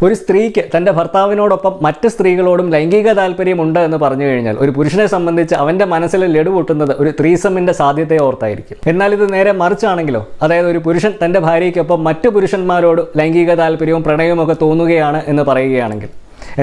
ഒരു സ്ത്രീക്ക് തൻ്റെ ഭർത്താവിനോടൊപ്പം മറ്റ് സ്ത്രീകളോടും ലൈംഗിക താല്പര്യമുണ്ട് എന്ന് പറഞ്ഞു കഴിഞ്ഞാൽ ഒരു പുരുഷനെ സംബന്ധിച്ച് അവൻ്റെ മനസ്സിൽ ലഡു പൊട്ടുന്നത് ഒരു ത്രീസമിൻ്റെ സാധ്യതയെ ഓർത്തായിരിക്കും. എന്നാൽ ഇത് നേരെ മറിച്ചാണെങ്കിലോ, അതായത് ഒരു പുരുഷൻ തൻ്റെ ഭാര്യയ്ക്കൊപ്പം മറ്റു പുരുഷന്മാരോട് ലൈംഗിക താല്പര്യവും പ്രണയവും ഒക്കെ തോന്നുകയാണ് എന്ന് പറയുകയാണെങ്കിൽ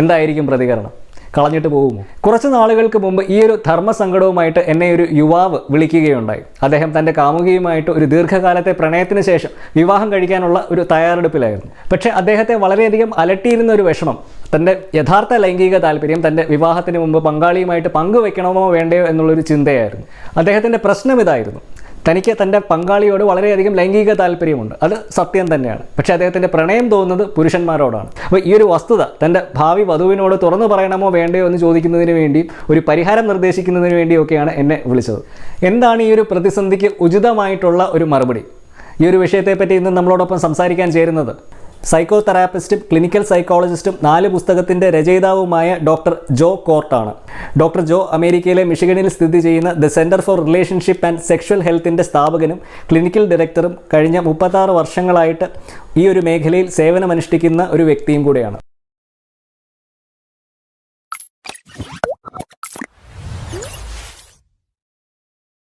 എന്തായിരിക്കും പ്രതികരണം? കളഞ്ഞിട്ട് പോകുമോ? കുറച്ച് നാളുകൾക്ക് മുമ്പ് ഈ ഒരു ധർമ്മസങ്കടവുമായിട്ട് എന്നെ ഒരു യുവാവ് വിളിക്കുകയുണ്ടായി. അദ്ദേഹം തൻ്റെ കാമുകിയുമായിട്ട് ഒരു ദീർഘകാലത്തെ പ്രണയത്തിന് ശേഷം വിവാഹം കഴിക്കാനുള്ള ഒരു തയ്യാറെടുപ്പിലായിരുന്നു. പക്ഷേ അദ്ദേഹത്തെ വളരെയധികം അലട്ടിയിരുന്ന ഒരു വിഷമം തൻ്റെ യഥാർത്ഥ ലൈംഗിക താല്പര്യം തൻ്റെ വിവാഹത്തിന് മുമ്പ് പങ്കാളിയുമായിട്ട് പങ്കുവെക്കണമോ വേണ്ടയോ എന്നുള്ളൊരു ചിന്തയായിരുന്നു. അദ്ദേഹത്തിൻ്റെ പ്രശ്നം ഇതായിരുന്നു: തനിക്ക് തൻ്റെ പങ്കാളിയോട് വളരെയധികം ലൈംഗിക താല്പര്യമുണ്ട്, അത് സത്യം തന്നെയാണ്. പക്ഷേ അദ്ദേഹത്തിൻ്റെ പ്രണയം തോന്നുന്നത് പുരുഷന്മാരോടാണ്. അപ്പോൾ ഈ ഒരു വസ്തുത തൻ്റെ ഭാവി വധുവിനോട് തുറന്നു പറയണമോ വേണ്ടയോ എന്ന് ചോദിക്കുന്നതിന് വേണ്ടിയും ഒരു പരിഹാരം നിർദ്ദേശിക്കുന്നതിന് വേണ്ടിയൊക്കെയാണ് എന്നെ വിളിച്ചത്. എന്താണ് ഈ ഒരു പ്രതിസന്ധിക്ക് ഉചിതമായിട്ടുള്ള ഒരു മറുപടി? ഈ ഒരു വിഷയത്തെപ്പറ്റി ഇന്ന് നമ്മളോടൊപ്പം സംസാരിക്കാൻ ചേരുന്നത് സൈക്കോ തെറാപ്പിസ്റ്റും ക്ലിനിക്കൽ സൈക്കോളജിസ്റ്റും 4 പുസ്തകത്തിൻ്റെ രചയിതാവുമായ ഡോക്ടർ ജോ കോർട്ടാണ്. ഡോക്ടർ ജോ അമേരിക്കയിലെ മിഷിഗണിൽ സ്ഥിതി ചെയ്യുന്ന the centre for relationship and sexual ഹെൽത്തിൻ്റെ സ്ഥാപകനും ക്ലിനിക്കൽ ഡയറക്ടറും കഴിഞ്ഞ 36 വർഷങ്ങളായിട്ട് ഈ ഒരു മേഖലയിൽ സേവനമനുഷ്ഠിക്കുന്ന ഒരു വ്യക്തിയും കൂടെയാണ്.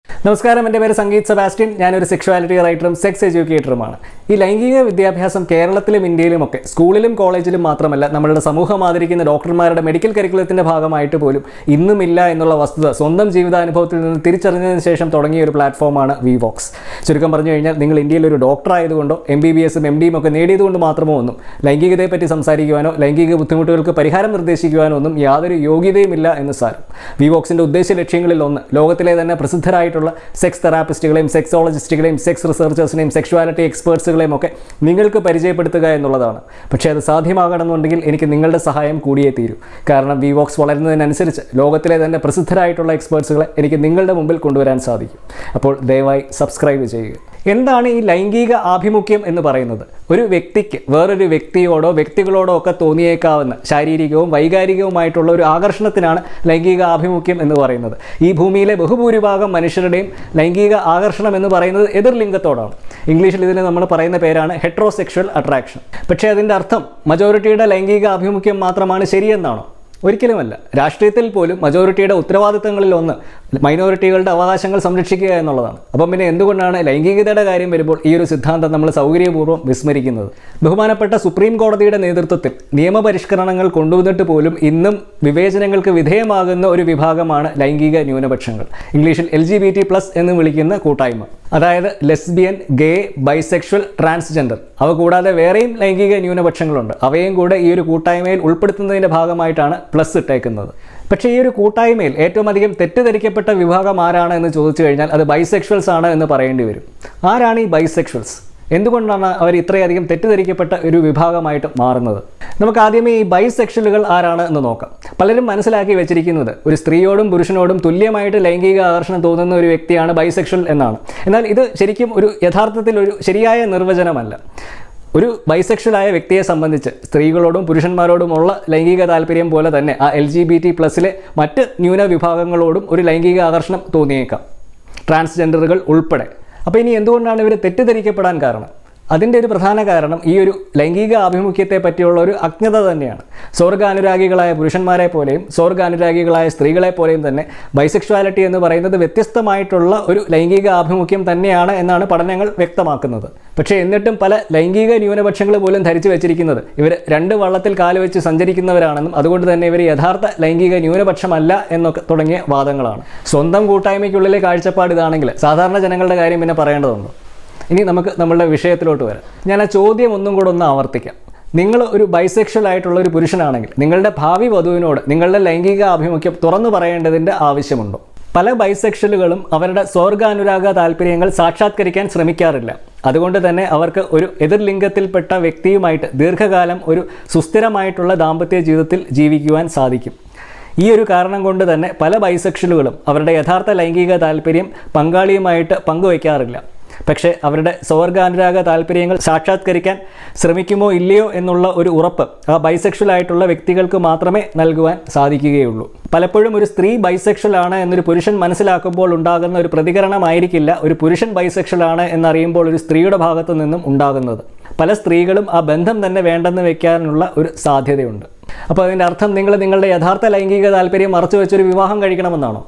നമസ്കാരം, എൻ്റെ പേര് സംഗീത് സെബാസ്റ്റ്യൻ. ഞാനൊരു സെക്ഷുവാലിറ്റി റൈറ്ററും സെക്സ് എഡ്യൂക്കേറ്ററുമാണ്. ഈ ലൈംഗിക വിദ്യാഭ്യാസം കേരളത്തിലും ഇന്ത്യയിലുമൊക്കെ സ്കൂളിലും കോളേജിലും മാത്രമല്ല, നമ്മളുടെ സമൂഹം ആദരിക്കുന്ന ഡോക്ടർമാരുടെ മെഡിക്കൽ കരിക്കുലത്തിൻ്റെ ഭാഗമായിട്ട് പോലും ഇന്നുമില്ല എന്നുള്ള വസ്തുത സ്വന്തം ജീവിതാനുഭവത്തിൽ നിന്ന് തിരിച്ചറിഞ്ഞതിന് ശേഷം തുടങ്ങിയ ഒരു പ്ലാറ്റ്ഫോമാണ് വിവോക്സ്. ചുരുക്കം പറഞ്ഞു കഴിഞ്ഞാൽ, നിങ്ങൾ ഇന്ത്യയിൽ ഒരു ഡോക്ടർ ആയതുകൊണ്ടോ MBBSും MDയും ഒക്കെ നേടിയതുകൊണ്ട് മാത്രമോ ഒന്നും ലൈംഗികതയെപ്പറ്റി സംസാരിക്കുവാനോ ലൈംഗിക ബുദ്ധിമുട്ടുകൾക്ക് പരിഹാരം നിർദ്ദേശിക്കുവാനോ ഒന്നും യാതൊരു യോഗ്യതയുമില്ല എന്ന് സാരം. വിവോക്സിൻ്റെ ഉദ്ദേശ ലക്ഷ്യങ്ങളിൽ ഒന്ന് ലോകത്തിലെ തന്നെ പ്രസിദ്ധരായിട്ടുള്ള സെക്സ് തെറാപ്പിസ്റ്റുകളെയും സെക്സോളജിസ്റ്റുകളെയും സെക്സ് റിസർച്ചേഴ്സിനെയും സെക്ഷുവാലിറ്റി എക്സ്പേർട്സുകളെയും ഒക്കെ നിങ്ങൾക്ക് പരിചയപ്പെടുത്തുക എന്നുള്ളതാണ്. പക്ഷേ അത് സാധ്യമാകണമെന്നുണ്ടെങ്കിൽ എനിക്ക് നിങ്ങളുടെ സഹായം കൂടിയേ തീരൂ. കാരണം വിവോക്സ് വളരുന്നതിനനുസരിച്ച് ലോകത്തിലെ തന്നെ പ്രസിദ്ധരായിട്ടുള്ള എക്സ്പേർട്സുകളെ എനിക്ക് നിങ്ങളുടെ മുമ്പിൽ കൊണ്ടുവരാൻ സാധിക്കും. അപ്പോൾ ദയവായി സബ്സ്ക്രൈബ് ചെയ്യുക. എന്താണ് ഈ ലൈംഗിക ആഭിമുഖ്യം എന്ന് പറയുന്നത്? ഒരു വ്യക്തിക്ക് വേറൊരു വ്യക്തിയോടോ വ്യക്തികളോടോ ഒക്കെ തോന്നിയേക്കാവുന്ന ശാരീരികവും വൈകാരികവുമായിട്ടുള്ള ഒരു ആകർഷണത്തിനാണ് ലൈംഗിക ആഭിമുഖ്യം എന്ന് പറയുന്നത്. ഈ ഭൂമിയിലെ ബഹുഭൂരിഭാഗം മനുഷ്യരുടെയും ലൈംഗിക ആകർഷണം എന്ന് പറയുന്നത് എതിർലിംഗത്തോടാണ്. ഇംഗ്ലീഷിൽ ഇതിന് നമ്മൾ പറയുന്ന പേരാണ് ഹെട്രോസെക്ഷൽ അട്രാക്ഷൻ. പക്ഷേ അതിൻ്റെ അർത്ഥം മജോറിറ്റിയുടെ ലൈംഗിക ആഭിമുഖ്യം മാത്രമാണ് ശരിയെന്നാണോ? ഒരിക്കലുമല്ല. രാഷ്ട്രീയത്തിൽ പോലും മജോറിറ്റിയുടെ ഉത്തരവാദിത്തങ്ങളിൽ ഒന്ന് മൈനോറിറ്റികളുടെ അവകാശങ്ങൾ സംരക്ഷിക്കുക എന്നുള്ളതാണ്. അപ്പം പിന്നെ എന്തുകൊണ്ടാണ് ലൈംഗികതയുടെ കാര്യം വരുമ്പോൾ ഈ ഒരു സിദ്ധാന്തം നമ്മൾ സൗകര്യപൂർവ്വം വിസ്മരിക്കുന്നത്? ബഹുമാനപ്പെട്ട സുപ്രീം കോടതിയുടെ നേതൃത്വത്തിൽ നിയമപരിഷ്കരണങ്ങൾ കൊണ്ടുവന്നിട്ട് പോലും ഇന്നും വിവേചനങ്ങൾക്ക് വിധേയമാകുന്ന ഒരു വിഭാഗമാണ് ലൈംഗിക ന്യൂനപക്ഷങ്ങൾ. ഇംഗ്ലീഷിൽ LGBT+ എന്ന് വിളിക്കുന്ന കൂട്ടായ്മ. അതായത് ലെസ്ബിയൻ, ഗേ, ബൈസെക്ഷൽ, ട്രാൻസ്ജെൻഡർ. അവ കൂടാതെ വേറെയും ലൈംഗിക ന്യൂനപക്ഷങ്ങളുണ്ട്. അവയും കൂടെ ഈ ഒരു കൂട്ടായ്മയിൽ ഉൾപ്പെടുത്തുന്നതിൻ്റെ ഭാഗമായിട്ടാണ് പ്ലസ് ഇട്ടേക്കുന്നത്. പക്ഷേ ഈ ഒരു കൂട്ടായ്മയിൽ ഏറ്റവും അധികം തെറ്റിദ്ധരിക്കപ്പെട്ട വിഭാഗം ആരാണ് എന്ന് ചോദിച്ചു കഴിഞ്ഞാൽ അത് ബൈസെക്ഷൽസ് ആണ് എന്ന് പറയേണ്ടി വരും. ആരാണ് ഈ ബൈസെക്ഷൽസ്? എന്തുകൊണ്ടാണ് അവർ ഇത്രയധികം തെറ്റിദ്ധരിക്കപ്പെട്ട ഒരു വിഭാഗമായിട്ട് മാറുന്നത്? നമുക്ക് ആദ്യമേ ഈ ബൈസെക്ഷലുകൾ ആരാണ് എന്ന് നോക്കാം. പലരും മനസ്സിലാക്കി വെച്ചിരിക്കുന്നത് ഒരു സ്ത്രീയോടും പുരുഷനോടും തുല്യമായിട്ട് ലൈംഗിക ആകർഷണം തോന്നുന്ന ഒരു വ്യക്തിയാണ് ബൈസെക്ഷൽ എന്നാണ്. എന്നാൽ ഇത് ശരിക്കും ഒരു യഥാർത്ഥത്തിൽ ഒരു ശരിയായ നിർവചനമല്ല. ഒരു ബൈസെക്ഷലായ വ്യക്തിയെ സംബന്ധിച്ച് സ്ത്രീകളോടും പുരുഷന്മാരോടുമുള്ള ലൈംഗിക താല്പര്യം പോലെ തന്നെ ആ LGBT+ലെ മറ്റ് ന്യൂനവിഭാഗങ്ങളോടും ഒരു ലൈംഗിക ആകർഷണം തോന്നിയേക്കാം, ട്രാൻസ്ജെൻഡറുകൾ ഉൾപ്പെടെ. അപ്പോൾ ഇനി എന്തുകൊണ്ടാണ് ഇവർ തെറ്റിദ്ധരിക്കപ്പെടാൻ കാരണം? അതിൻ്റെ ഒരു പ്രധാന കാരണം ഈ ഒരു ലൈംഗിക ആഭിമുഖ്യത്തെ പറ്റിയുള്ള ഒരു അജ്ഞത തന്നെയാണ്. സ്വർഗ്ഗാനുരാഗികളായ പുരുഷന്മാരെ പോലെയും സ്വർഗ്ഗാനുരാഗികളായ സ്ത്രീകളെ പോലെയും തന്നെ ബൈസെക്ഷുവാലിറ്റി എന്ന് പറയുന്നത് വ്യത്യസ്തമായിട്ടുള്ള ഒരു ലൈംഗിക ആഭിമുഖ്യം തന്നെയാണ് എന്നാണ് പഠനങ്ങൾ വ്യക്തമാക്കുന്നത്. പക്ഷേ എന്നിട്ടും പല ലൈംഗിക ന്യൂനപക്ഷങ്ങൾ പോലും ധരിച്ചു വെച്ചിരിക്കുന്നത് ഇവർ 2 വള്ളത്തിൽ കാല് വെച്ച് സഞ്ചരിക്കുന്നവരാണെന്നും അതുകൊണ്ട് തന്നെ ഇവർ യഥാർത്ഥ ലൈംഗിക ന്യൂനപക്ഷമല്ല എന്നൊക്കെ തുടങ്ങിയ വാദങ്ങളാണ്. സ്വന്തം കൂട്ടായ്മയ്ക്കുള്ളിലെ കാഴ്ചപ്പാട് ഇതാണെങ്കിൽ സാധാരണ ജനങ്ങളുടെ കാര്യം പിന്നെ പറയേണ്ടതുണ്ടോ? ഇനി നമുക്ക് നമ്മളുടെ വിഷയത്തിലോട്ട് വരാം. ഞാൻ ആ ചോദ്യം ഒന്നും കൂടെ ഒന്ന് ആവർത്തിക്കാം. നിങ്ങൾ ഒരു ബൈസെക്ഷൽ ആയിട്ടുള്ള ഒരു പുരുഷനാണെങ്കിൽ നിങ്ങളുടെ ഭാവി വധുവിനോട് നിങ്ങളുടെ ലൈംഗിക ആഭിമുഖ്യം തുറന്നു പറയേണ്ടതിൻ്റെ ആവശ്യമുണ്ടോ? പല ബൈസെക്ഷലുകളും അവരുടെ സ്വർഗ്ഗാനുരാഗ താല്പര്യങ്ങൾ സാക്ഷാത്കരിക്കാൻ ശ്രമിക്കാറില്ല. അതുകൊണ്ട് തന്നെ അവർക്ക് ഒരു എതിർലിംഗത്തിൽപ്പെട്ട വ്യക്തിയുമായിട്ട് ദീർഘകാലം ഒരു സുസ്ഥിരമായിട്ടുള്ള ദാമ്പത്യ ജീവിതത്തിൽ ജീവിക്കുവാൻ സാധിക്കും. ഈ ഒരു കാരണം കൊണ്ട് തന്നെ പല ബൈസെക്ഷലുകളും അവരുടെ യഥാർത്ഥ ലൈംഗിക താല്പര്യം പങ്കാളിയുമായിട്ട് പങ്കുവയ്ക്കാറില്ല. പക്ഷേ അവരുടെ സ്വർഗ്ഗാനുരാഗ താല്പര്യങ്ങൾ സാക്ഷാത്കരിക്കാൻ ശ്രമിക്കുമോ ഇല്ലയോ എന്നുള്ള ഒരു ഉറപ്പ് ആ ബൈസെക്ഷൽ ആയിട്ടുള്ള വ്യക്തികൾക്ക് മാത്രമേ നൽകുവാൻ സാധിക്കുകയുള്ളൂ. പലപ്പോഴും ഒരു സ്ത്രീ ബൈസെക്ഷൽ ആണ് എന്നൊരു പുരുഷൻ മനസ്സിലാക്കുമ്പോൾ ഉണ്ടാകുന്ന ഒരു പ്രതികരണമായിരിക്കില്ല ഒരു പുരുഷൻ ബൈസെക്ഷൽ ആണ് എന്നറിയുമ്പോൾ ഒരു സ്ത്രീയുടെ ഭാഗത്തു നിന്നും ഉണ്ടാകുന്നത്. പല സ്ത്രീകളും ആ ബന്ധം തന്നെ വേണ്ടെന്ന് വെക്കാനുള്ള ഒരു സാധ്യതയുണ്ട്. അപ്പോൾ അതിൻ്റെ അർത്ഥം നിങ്ങൾ നിങ്ങളുടെ യഥാർത്ഥ ലൈംഗിക താല്പര്യം മറച്ചു വെച്ചൊരു വിവാഹം കഴിക്കണമെന്നാണോ?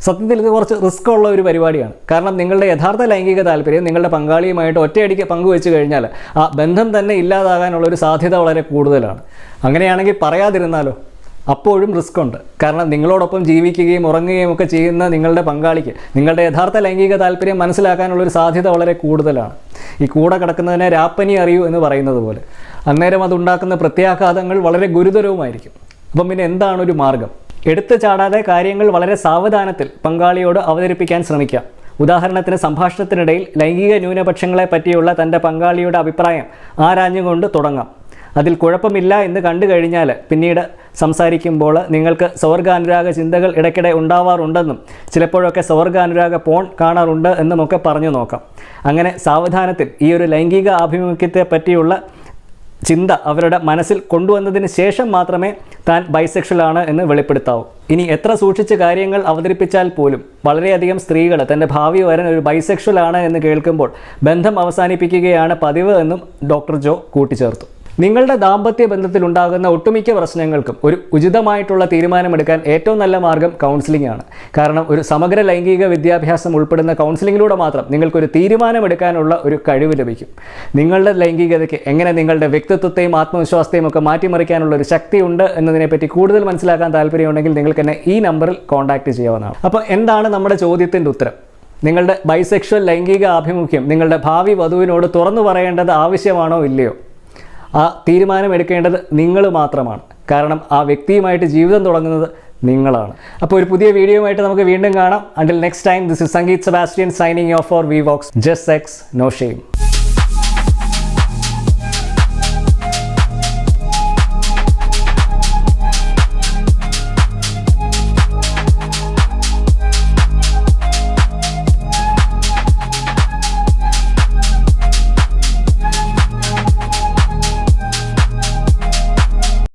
സത്യത്തിൽ ഇത് കുറച്ച് റിസ്ക് ഉള്ള ഒരു പരിപാടിയാണ്. കാരണം നിങ്ങളുടെ യഥാർത്ഥ ലൈംഗിക താല്പര്യം നിങ്ങളുടെ പങ്കാളിയുമായിട്ട് ഒറ്റയടിക്ക് പങ്കുവെച്ച് കഴിഞ്ഞാൽ ആ ബന്ധം തന്നെ ഇല്ലാതാകാനുള്ളൊരു സാധ്യത വളരെ കൂടുതലാണ്. അങ്ങനെയാണെങ്കിൽ പറയാതിരുന്നാലോ? അപ്പോഴും റിസ്ക് ഉണ്ട്. കാരണം നിങ്ങളോടൊപ്പം ജീവിക്കുകയും ഉറങ്ങുകയും ഒക്കെ ചെയ്യുന്ന നിങ്ങളുടെ പങ്കാളിക്ക് നിങ്ങളുടെ യഥാർത്ഥ ലൈംഗിക താല്പര്യം മനസ്സിലാക്കാനുള്ളൊരു സാധ്യത വളരെ കൂടുതലാണ്. ഈ കൂടെ കിടക്കുന്നതിനെ രാപ്പനി അറിയൂ എന്ന് പറയുന്നത് പോലെ അന്നേരം അതുണ്ടാക്കുന്ന പ്രത്യാഘാതങ്ങൾ വളരെ ഗുരുതരവുമായിരിക്കും. അപ്പം പിന്നെ എന്താണ് ഒരു മാർഗം? എടുത്തു ചാടാതെ കാര്യങ്ങൾ വളരെ സാവധാനത്തിൽ പങ്കാളിയോട് അവതരിപ്പിക്കാൻ ശ്രമിക്കാം. ഉദാഹരണത്തിന്, സംഭാഷണത്തിനിടയിൽ ലൈംഗിക ന്യൂനപക്ഷങ്ങളെ പറ്റിയുള്ള തൻ്റെ പങ്കാളിയുടെ അഭിപ്രായം ആരാഞ്ഞുകൊണ്ട് തുടങ്ങാം. അതിൽ കുഴപ്പമില്ല എന്ന് കണ്ടു കഴിഞ്ഞാൽ പിന്നീട് സംസാരിക്കുമ്പോൾ നിങ്ങൾക്ക് സ്വർഗാനുരാഗ ചിന്തകൾ ഇടയ്ക്കിടെ ഉണ്ടാവാറുണ്ടെന്നും ചിലപ്പോഴൊക്കെ സ്വർഗാനുരാഗ പോൺ കാണാറുണ്ട് എന്നുമൊക്കെ പറഞ്ഞു നോക്കാം. അങ്ങനെ സാവധാനത്തിൽ ഈ ഒരു ലൈംഗിക ആഭിമുഖ്യത്തെ പറ്റിയുള്ള ചിന്ത അവരുടെ മനസ്സിൽ കൊണ്ടുവന്നതിന് ശേഷം മാത്രമേ താൻ ബൈസെക്ഷൽ ആണ് എന്ന് വെളിപ്പെടുത്താവൂ. ഇനി എത്ര സൂക്ഷിച്ച് കാര്യങ്ങൾ അവതരിപ്പിച്ചാൽ പോലും വളരെയധികം സ്ത്രീകൾ തൻ്റെ ഭാവി വരൻ ഒരു ബൈസെക്ഷൽ ആണ് എന്ന് കേൾക്കുമ്പോൾ ബന്ധം അവസാനിപ്പിക്കുകയാണ് പതിവ് എന്നും ഡോക്ടർ ജോ കൂട്ടിച്ചേർത്തു. നിങ്ങളുടെ ദാമ്പത്യ ബന്ധത്തിലുണ്ടാകുന്ന ഒട്ടുമിക്ക പ്രശ്നങ്ങൾക്കും ഒരു ഉചിതമായിട്ടുള്ള തീരുമാനമെടുക്കാൻ ഏറ്റവും നല്ല മാർഗ്ഗം കൗൺസിലിംഗ് ആണ്. കാരണം ഒരു സമഗ്ര ലൈംഗിക വിദ്യാഭ്യാസം ഉൾപ്പെടുന്ന കൗൺസിലിങ്ങിലൂടെ മാത്രം നിങ്ങൾക്കൊരു തീരുമാനമെടുക്കാനുള്ള ഒരു കഴിവ് ലഭിക്കും. നിങ്ങളുടെ ലൈംഗികതയ്ക്ക് എങ്ങനെ നിങ്ങളുടെ വ്യക്തിത്വത്തെയും ആത്മവിശ്വാസത്തെയും ഒക്കെ മാറ്റിമറിക്കാനുള്ള ഒരു ശക്തിയുണ്ട് എന്നതിനെപ്പറ്റി കൂടുതൽ മനസ്സിലാക്കാൻ താല്പര്യമുണ്ടെങ്കിൽ നിങ്ങൾക്ക് എന്നെ ഈ നമ്പറിൽ കോൺടാക്റ്റ് ചെയ്യാവുന്നതാണ്. അപ്പോൾ എന്താണ് നമ്മുടെ ചോദ്യത്തിൻ്റെ ഉത്തരം? നിങ്ങളുടെ ബൈസെക്ഷൽ ലൈംഗിക ആഭിമുഖ്യം നിങ്ങളുടെ ഭാവി വധുവിനോട് തുറന്നു പറയേണ്ടത് ആവശ്യമാണോ ഇല്ലയോ? ആ തീരുമാനം എടുക്കേണ്ടത് നിങ്ങൾ മാത്രമാണ്. കാരണം ആ വ്യക്തിയുമായിട്ട് ജീവിതം തുടങ്ങുന്നത് നിങ്ങളാണ്. അപ്പോൾ ഒരു പുതിയ വീഡിയോയുമായിട്ട് നമുക്ക് വീണ്ടും കാണാം. Until next time, this is Sangeet Sebastian signing off for VVox. Just sex, no shame.